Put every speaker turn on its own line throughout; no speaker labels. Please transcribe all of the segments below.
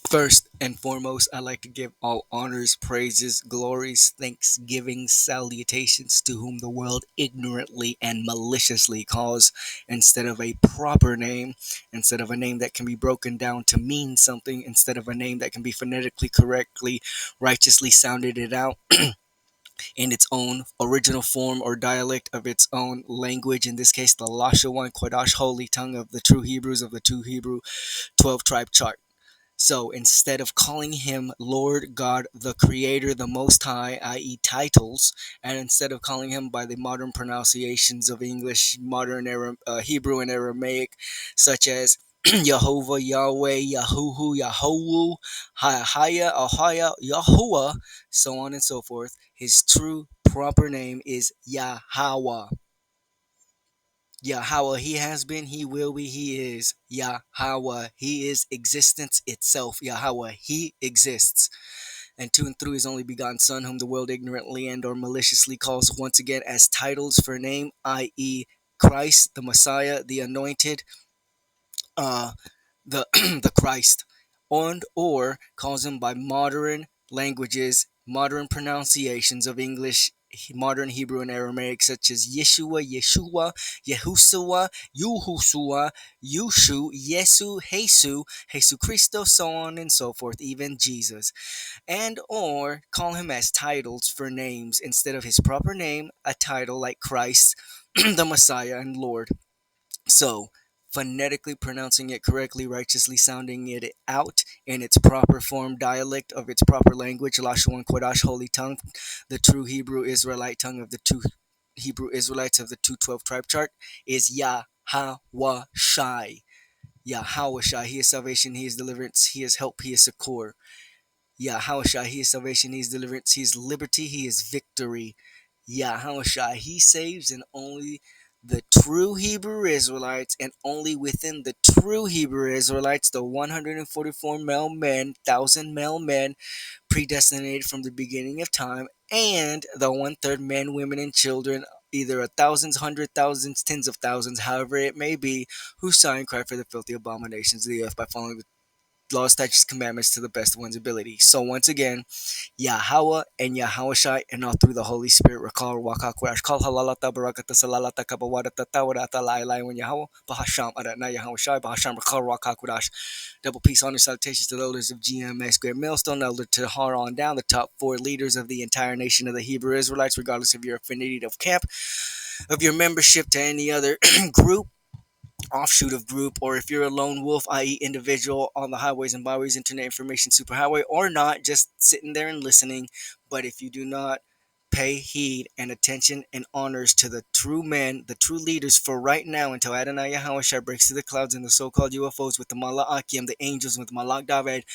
First and foremost, I like to give all honors, praises, glories, thanksgiving, salutations to whom the world ignorantly and maliciously calls instead of a proper name, instead of a name that can be broken down to mean something, instead of a name that can be phonetically correctly, righteously sounded it out in its own original form or dialect of its own language, in this case, the Lashawan Kodash, holy tongue of the true Hebrews of the two Hebrew 12 tribe chart. So instead of calling him Lord God, the Creator, the Most High, i.e., titles, and instead of calling him by the modern pronunciations of English, modern Hebrew, and Aramaic, such as Jehovah, Yahweh, Yahuhu, yaHaWaH, AhLa, yaHaWaH, so on and so forth, his true proper name is yaHaWaH. yaHaWaH, he has been, he will be, he is. yaHaWaH, he is existence itself. yaHaWaH, he exists. And to and through his only begotten Son, whom the world ignorantly and or maliciously calls once again as titles for name, i.e., Christ, the Messiah, the Anointed, uh, the the Christ, and or calls him by modern languages, modern pronunciations of English, modern Hebrew and Aramaic, such as Yeshua, Yeshua, Yehusua, Yuhusua, Yushu, Yesu, Jesus, Jesus Christo, so on and so forth, even Jesus, and or call him as titles for names instead of his proper name, a title like Christ, the Messiah and Lord. So, phonetically pronouncing it correctly, righteously sounding it out in its proper form, dialect of its proper language, Lashawan Kodash, holy tongue, the true Hebrew Israelite tongue of the two Hebrew Israelites of the 212 tribe chart, is yaHaWaH Shai. yaHaWaH Shai. He is salvation, he is deliverance, he is help, he is succor. yaHaWaH, he is salvation, he is deliverance, he is liberty, he is victory. yaHaWaH, he saves, and only the true Hebrew Israelites, and only within the true Hebrew Israelites, the 144 male men, 1,000 male men, predestinated from the beginning of time, and the one-third men, women, and children, either a thousands, hundred thousands, tens of thousands, however it may be, who sigh and cry for the filthy abominations of the earth by following the laws, statutes, commandments to the best of one's ability. So once again, yaHaWaH and yaHaWaH and all through the Holy Spirit, recall Wakakurash, call Halalata Barakata Salalata Kabawadata Tawadata Lai when yaHaWaH, Bahasham Adatna yaHaWaH, Bahasham recall Wakakurash. Double peace, honor, salutations to the elders of GMS, Great Millstone, elder to Har on down, the top four leaders of the entire nation of the Hebrew Israelites, regardless of your affinity of camp, of your membership to any other group, offshoot of group, or if you're a lone wolf, i.e., individual on the highways and byways, internet information superhighway, or not, just sitting there and listening. But if you do not pay heed and attention and honors to the true men, the true leaders for right now, until Adonai yaHaWaH breaks through the clouds and the so-called UFOs with the Mala'akim, the angels with Malak David,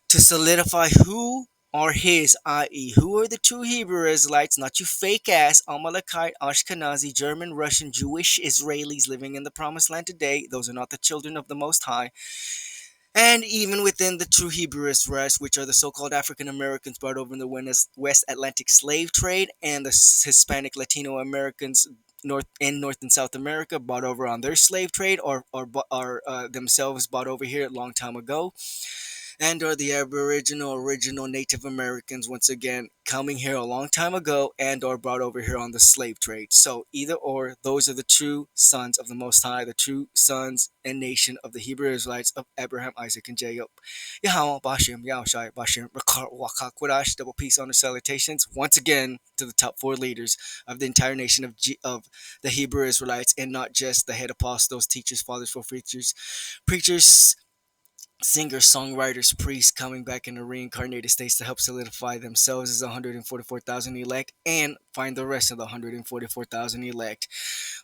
to solidify who are his, i.e., who are the true Hebrew Israelites, not you fake ass Amalekite, Ashkenazi, German, Russian, Jewish Israelis living in the promised land today. Those are not the children of the Most High. And even within the true Hebrew Israelites, which are the so called African Americans brought over in the West Atlantic slave trade, and the Hispanic Latino Americans. North and South America brought over on their slave trade, or themselves brought over here a long time ago, and or the Aboriginal original Native Americans, once again coming here a long time ago and or brought over here on the slave trade. So either or, those are the true sons of the Most High, the true sons and nation of the Hebrew Israelites of Abraham, Isaac, and Jacob. yaHaWaH, Bashim, Yahushai, Bashim, Rakar, Wakakwadash, double peace, honor, salutations, once again to the top four leaders of the entire nation of the Hebrew Israelites, and not just the head apostles, teachers, fathers, preachers, preachers, singers, songwriters, priests coming back in the reincarnated states to help solidify themselves as 144,000 elect and find the rest of the 144,000 elect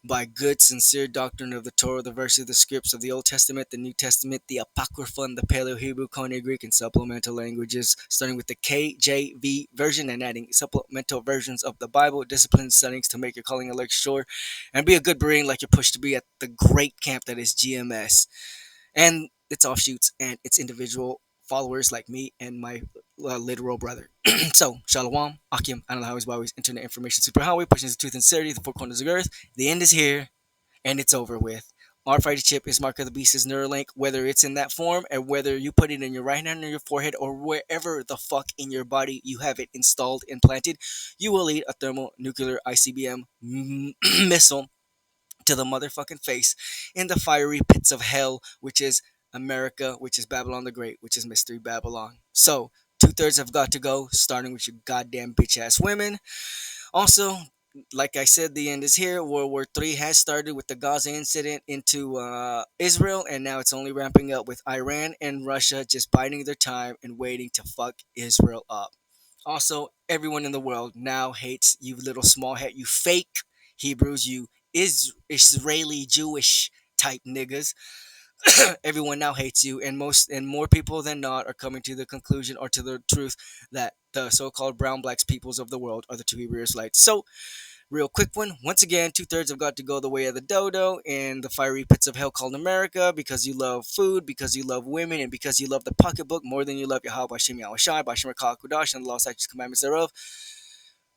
by good, sincere doctrine of the Torah, the verses, the scripts of the Old Testament, the New Testament, the Apocrypha, and the Paleo Hebrew, Koine Greek, and supplemental languages, starting with the KJV version and adding supplemental versions of the Bible, discipline settings to make your calling elect sure, and be a good Berean like you're pushed to be at the great camp that is GMS and its offshoots and its individual followers like me and my literal brother. So, Shalom, Akim, AhLa, Highways, Byways, Internet Information Superhighway, pushing the truth and sincerity, the four corners of the earth. The end is here, and it's over with. RFID chip is Mark of the Beast is Neuralink, whether it's in that form or whether you put it in your right hand or your forehead or wherever the fuck in your body you have it installed, implanted, you will eat a thermonuclear ICBM missile to the motherfucking face in the fiery pits of hell, which is America, which is Babylon the Great, which is Mystery Babylon. So, two-thirds have got to go, starting with your goddamn bitch ass women. Also, like I said, the end is here. World War III has started with the Gaza incident into Israel, and now it's only ramping up with Iran and Russia just biding their time and waiting to fuck Israel up. Also, everyone in the world now hates you, little small hat, you fake Hebrews, you Israeli Jewish type niggas. Everyone now hates you, and more people than not are coming to the conclusion or to the truth that the so-called brown blacks peoples of the world are the two Hebrew Israelites. So, real quick one. Once again, two-thirds have got to go the way of the dodo in the fiery pits of hell called America because you love food, because you love women, and because you love the pocketbook more than you love yaHaWaH, Bashem Yahushai, Bashem Kudash, and the law, statutes, commandments thereof.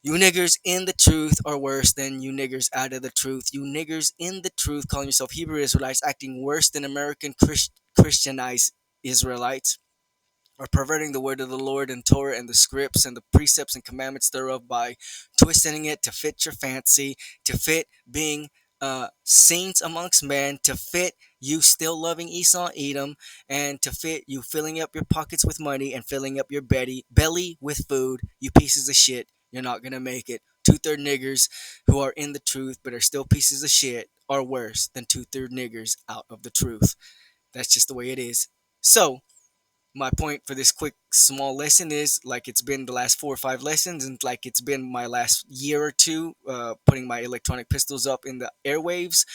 You niggers in the truth are worse than you niggers out of the truth. You niggers in the truth calling yourself Hebrew Israelites acting worse than American Christianized Israelites are perverting the word of the Lord and Torah and the scripts and the precepts and commandments thereof by twisting it to fit your fancy, to fit being saints amongst men, to fit you still loving Esau, Edom, and to fit you filling up your pockets with money and filling up your belly with food. You pieces of shit, you're not gonna make it. Two-third niggers who are in the truth but are still pieces of shit are worse than two-third niggers out of the truth. That's just the way it is. So, my point for this quick small lesson is like it's been the last 4 or 5 lessons and like it's been my last year or two putting my electronic pistols up in the airwaves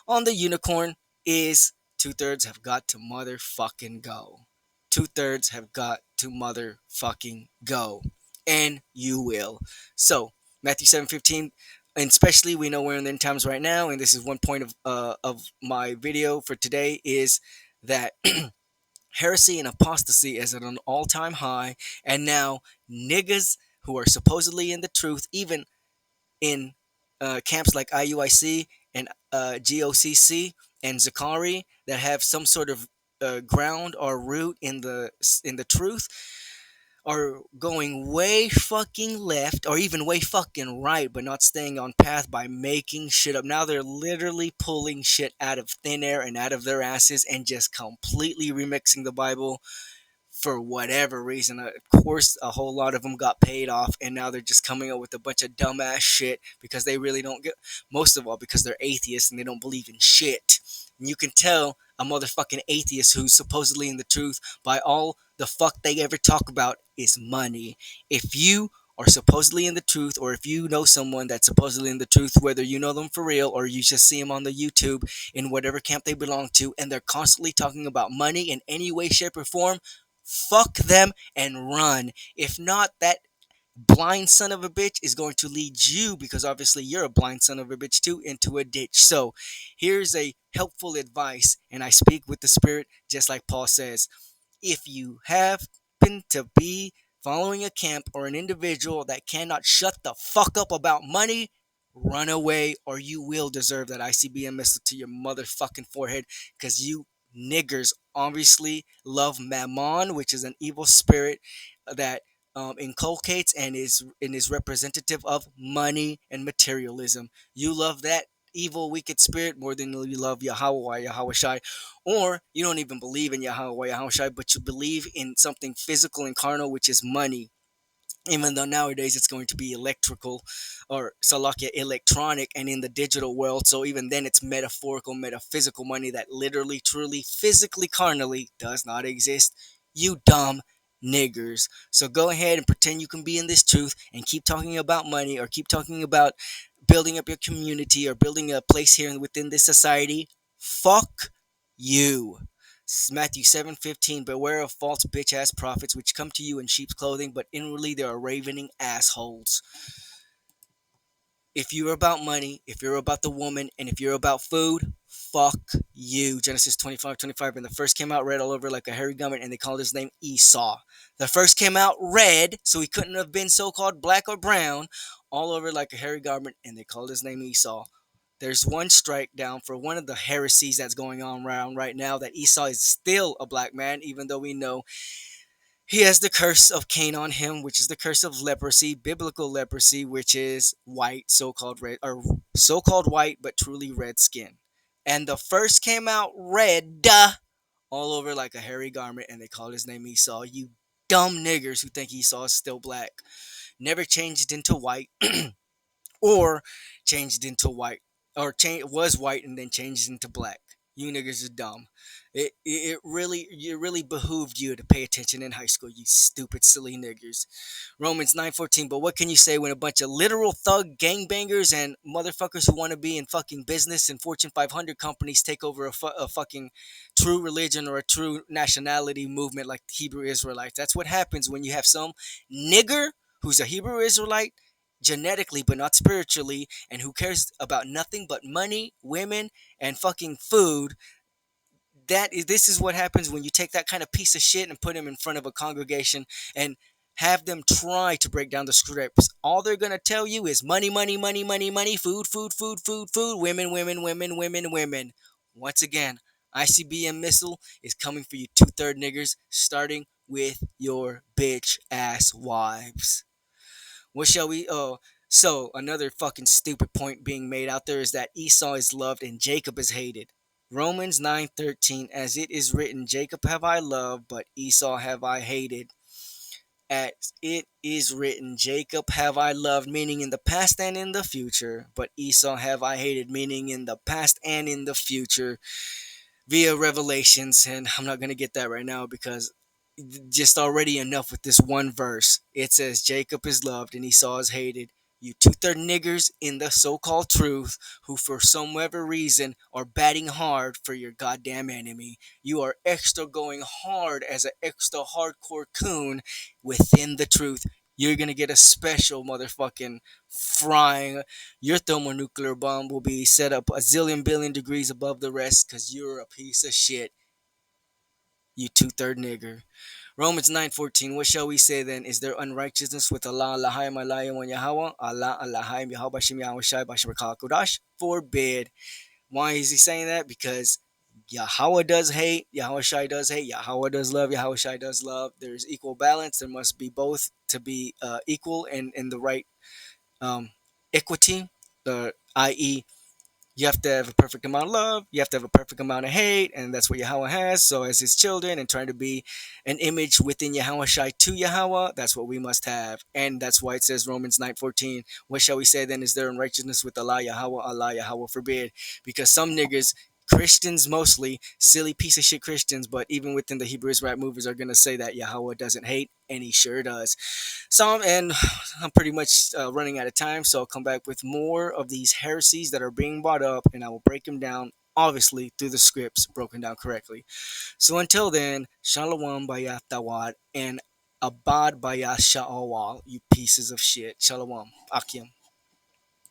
on the unicorn is two-thirds have got to motherfucking go. Two-thirds have got to motherfucking go, and you will. So Matthew 7:15, and especially we know we're in the end times right now, and this is one point of my video for today is that heresy and apostasy is at an all-time high, and now niggas who are supposedly in the truth, even in camps like IUIC and GOCC and Zakari, that have some sort of ground or root in the truth, are going way fucking left or even way fucking right, but not staying on path by making shit up. Now they're literally pulling shit out of thin air and out of their asses and just completely remixing the Bible for whatever reason. Of course, a whole lot of them got paid off, and now they're just coming up with a bunch of dumbass shit because they really don't get. Most of all, because they're atheists and they don't believe in shit. And you can tell a motherfucking atheist who's supposedly in the truth by all the fuck they ever talk about is money. If you are supposedly in the truth, or if you know someone that's supposedly in the truth, whether you know them for real or you just see them on the YouTube in whatever camp they belong to, and they're constantly talking about money in any way, shape, or form, fuck them and run. If not, that blind son of a bitch is going to lead you, because obviously you're a blind son of a bitch too, into a ditch. So here's a helpful advice, and I speak with the Spirit just like Paul says. If you happen to be following a camp or an individual that cannot shut the fuck up about money, run away, or you will deserve that ICBM missile to your motherfucking forehead, because you niggers obviously love mammon, which is an evil spirit that inculcates and is representative of money and materialism. You love that evil, wicked spirit more than you love yaHaWaH, Yahawashi, or you don't even believe in yaHaWaH, Yahawashi, but you believe in something physical and carnal, which is money. Even though nowadays it's going to be electrical or salakia electronic and in the digital world, so even then it's metaphorical, metaphysical money that literally, truly, physically, carnally does not exist. You dumb niggers. So go ahead and pretend you can be in this truth and keep talking about money or keep talking about building up your community or building a place here within this society. Fuck you. Matthew 7:15, beware of false bitch ass prophets which come to you in sheep's clothing, but inwardly they are ravening assholes. If you're about money, if you're about the woman, and if you're about food, fuck you. Genesis 25:25. And the first came out red all over like a hairy garment, and they called his name Esau. The first came out red, so he couldn't have been so called black or brown, all over like a hairy garment, and they called his name Esau. There's one strike down for one of the heresies that's going on around right now, that Esau is still a black man, even though we know he has the curse of Cain on him, which is the curse of leprosy, biblical leprosy, which is white, so-called red, or so-called white, but truly red skin. And the first came out red, all over like a hairy garment, and they called his name Esau. You dumb niggers who think Esau is still black. Never changed into white, or changed into white, or was white and then changed into black. You niggas are dumb. It really behooved you to pay attention in high school, you stupid silly niggers. Romans 9:14. But what can you say when a bunch of literal thug gangbangers and motherfuckers who want to be in fucking business and Fortune 500 companies take over a fucking true religion or a true nationality movement like the Hebrew Israelites? That's what happens when you have some nigger who's a Hebrew Israelite genetically but not spiritually, and who cares about nothing but money, women, and fucking food. This is what happens when you take that kind of piece of shit and put him in front of a congregation and have them try to break down the scripts. All they're gonna tell you is money, money, money, money, money, food, food, food, food, food, women, women, women, women, women. Once again, ICBM missile is coming for you two-third niggers, starting with your bitch ass wives. What shall we? Oh, so another fucking stupid point being made out there is that Esau is loved and Jacob is hated. Romans 9:13, as it is written, Jacob have I loved, but Esau have I hated. As it is written, Jacob have I loved, meaning in the past and in the future, but Esau have I hated, meaning in the past and in the future, via revelations. And I'm not going to get that right now because just already enough with this one verse. It says Jacob is loved and Esau is hated. You two-third niggers in the so-called truth who for some ever reason are batting hard for your goddamn enemy. You are extra going hard as an extra hardcore coon within the truth. You're gonna get a special motherfucking frying. Your thermonuclear bomb will be set up a zillion billion degrees above the rest because you're a piece of shit. You two-third nigger. Romans 9:14. What shall we say then? Is there unrighteousness with Allah, Allahim, Allahim, and yaHaWaH? Allah, Allahim, Yahweh, Bashim, Yahweh, Shai, Bashim, Kodash? Forbid. Why is he saying that? Because yaHaWaH does hate, Yahweh Shai does hate, yaHaWaH does love, Yahweh Shai does love. There's equal balance. There must be both to be equal and in the right equity, i.e., you have to have a perfect amount of love, you have to have a perfect amount of hate, and that's what yaHaWaH has. So as his children and trying to be an image within Yahweh Shai to yaHaWaH, that's what we must have. And that's why it says Romans 9:14. What shall we say then? Is there unrighteousness with Allah, yaHaWaH, Allah, yaHaWaH forbid? Because some niggers, Christians mostly, silly piece of shit Christians, but even within the Hebrew Israelite movers are gonna say that yaHaWaH doesn't hate, and he sure does. So, and I'm pretty much running out of time, so I'll come back with more of these heresies that are being brought up, and I will break them down, obviously, through the scripts broken down correctly. So until then, Shalom Bayatawad and Abad Bayasha'awal, you pieces of shit. Shalom. Akim.